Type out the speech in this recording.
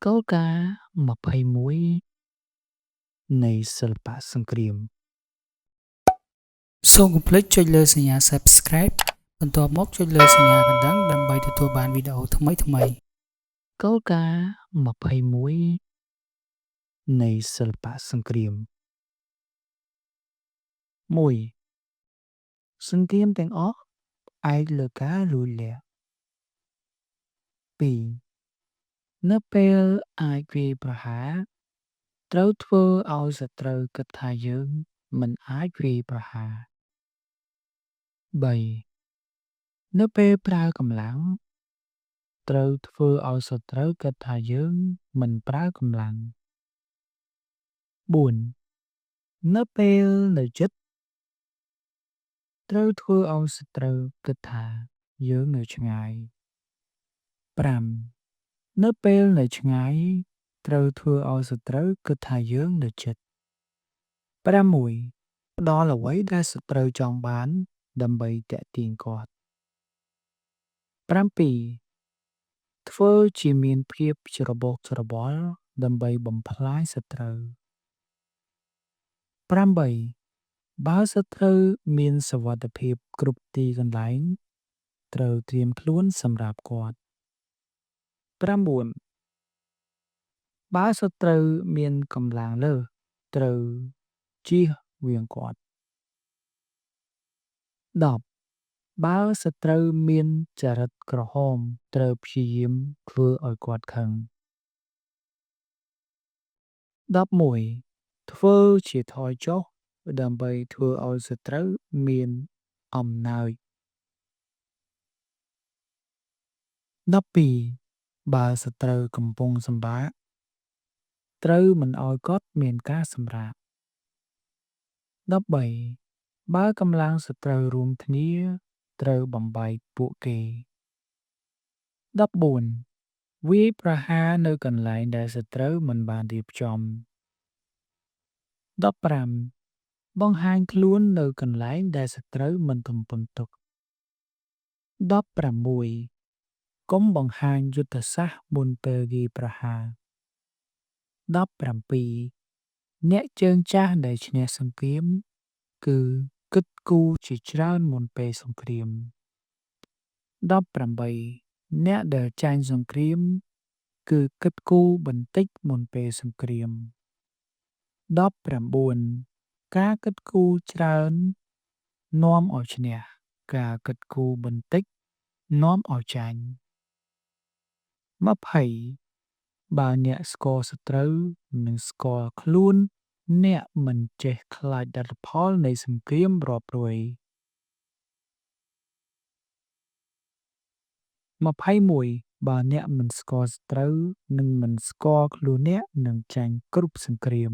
គោលការណ៍21នៃសិល្បៈសង្គ្រាមសូមកុំភ្លេចចុចលើសញ្ញា Subscribe បន្ទាប់មកចុចលើសញ្ញាកណ្ដឹងដើម្បីទទួលបានវីដេអូថ្មីៗគោលការណ៍21នៃសិល្បៈសង្គ្រាម1សង្គ្រាមទាំងអស់ផ្អែកលើការលួចលាក់2នៅពេលអាចវាយប្រហារត្រូវធ្វើឲ្យសត្រូវគិតថាយើងមិនអាចវាយប្រហារ3នៅពេលប្រើកម្លាំងត្រូវធ្វើឲ្យសត្រូវគិតថាយើងមិនប្រើកម្លាំង4នៅពេលនៅជិតត្រូវធ្វើឲ្យសត្រូវគិតថាយើងនៅឆ្ងាយ5នៅពេលនៅឆ្ងាយត្រូវធ្វើឲ្យសត្រូវគិតថាយើងនៅជិត6ផ្ដល់អ្វីដែលសត្រូវចង់បានដើម្បីទាក់ទាញគាត់7ធ្វើជាមានភាពច្របូកច្របល់ដើម្បីបំផ្លាញសត្រូវ8បើសត្រូវមានសុវត្ថិភាពគ្រប់ទីកន្លែងត្រូវត្រៀមខ្លួនសម្រាប់គាត់9បើសត្រូវមានកម្លាំងលើសត្រូវជៀសវាងគាត់10បើសត្រូវមានចរិតក្រហមត្រូវព្យាយាមធ្វើឲ្យគាត់ខឹង11ធ្វើជាថយចុះដើម្បីធ្វើឲ្យសត្រូវមានអំណោយ12បើសត្រូវកំពុងសម្រាកត្រូវមិនឲ្យគាត់មានការសម្រាក13បើកម្លាំងសត្រូវរួមគ្នាត្រូវបំបែកពួកគេ14វាយប្រហារនៅកន្លែងដែលសត្រូវមិនបានរៀបចំ15បង្ហាញខ្លួននៅកន្លែងដែលសត្រូវមិនទំពន់ទុក16កុំបង្ហាញយុទ្ធសាស្ត្រមុនពេលវាយប្រហារ17អ្នកជើងចាស់ដែលឈ្នះសង្គ្រាមគឺគិតគូរជាច្រើនមុនពេលសង្គ្រាម18អ្នកដែលចាញ់សង្គ្រាមគឺគិតគូរបន្តិចមុនពេលសង្គ្រាម19ការគិតគូរច្រើននាំឲ្យឈ្នះការគិតគូរបន្តិចនាំឲ្យចាញ់20បើអ្នកស្គាល់សត្រូវនិងស្គាល់ខ្លួនអ្នកមិនចេះខ្លាចលទ្ធផលនៃសង្គ្រាមរាប់រយ21បើអ្នកមិនស្គាល់សត្រូវនិងមិនស្គាល់ខ្លួនអ្នកនឹងចាញ់គ្រប់សង្គ្រាម